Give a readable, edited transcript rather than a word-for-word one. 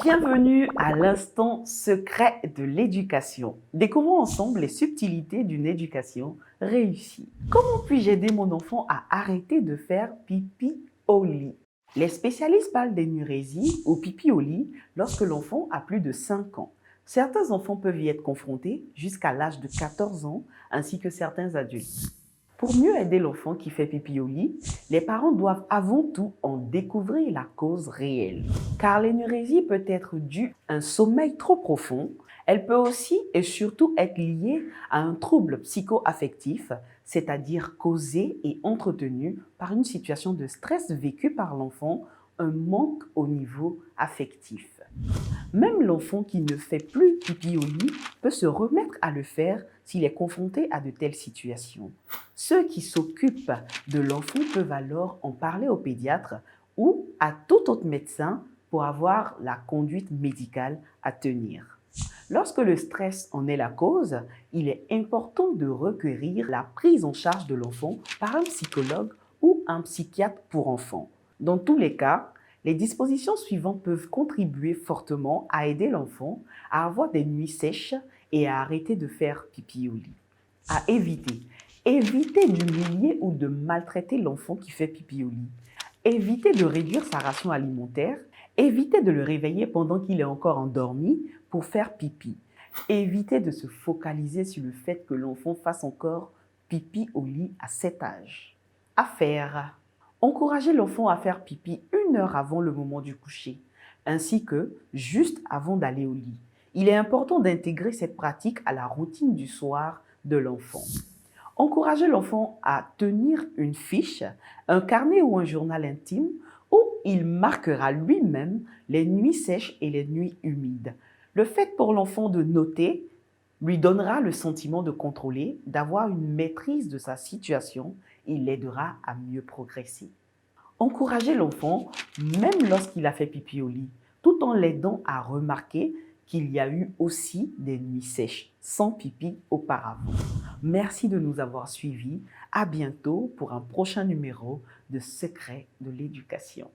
Bienvenue à l'instant secret de l'éducation. Découvrons ensemble les subtilités d'une éducation réussie. Comment puis-je aider mon enfant à arrêter de faire pipi au lit? Les spécialistes parlent d'énurésie ou pipi au lit lorsque l'enfant a plus de 5 ans. Certains enfants peuvent y être confrontés jusqu'à l'âge de 14 ans, ainsi que certains adultes. Pour mieux aider l'enfant qui fait pipi au lit, les parents doivent avant tout en découvrir la cause réelle. Car l'énurésie peut être due à un sommeil trop profond. Elle peut aussi et surtout être liée à un trouble psycho-affectif, c'est-à-dire causé et entretenu par une situation de stress vécue par l'enfant, un manque au niveau affectif. Même l'enfant qui ne fait plus pipi au lit peut se remettre à le faire s'il est confronté à de telles situations. Ceux qui s'occupent de l'enfant peuvent alors en parler au pédiatre ou à tout autre médecin pour avoir la conduite médicale à tenir. Lorsque le stress en est la cause, il est important de requérir la prise en charge de l'enfant par un psychologue ou un psychiatre pour enfants. Dans tous les cas, les dispositions suivantes peuvent contribuer fortement à aider l'enfant à avoir des nuits sèches et à arrêter de faire pipi au lit. À éviter. Éviter d'humilier ou de maltraiter l'enfant qui fait pipi au lit. Éviter de réduire sa ration alimentaire. Éviter de le réveiller pendant qu'il est encore endormi pour faire pipi. Éviter de se focaliser sur le fait que l'enfant fasse encore pipi au lit à cet âge. À faire. Encourager l'enfant à faire pipi 1 heure avant le moment du coucher, ainsi que juste avant d'aller au lit. Il est important d'intégrer cette pratique à la routine du soir de l'enfant. Encourager l'enfant à tenir une fiche, un carnet ou un journal intime où il marquera lui-même les nuits sèches et les nuits humides. Le fait pour l'enfant de noter lui donnera le sentiment de contrôler, d'avoir une maîtrise de sa situation et l'aidera à mieux progresser. Encourager l'enfant, même lorsqu'il a fait pipi au lit, tout en l'aidant à remarquer qu'il y a eu aussi des nuits sèches sans pipi auparavant. Merci de nous avoir suivis. À bientôt pour un prochain numéro de Secrets de l'éducation.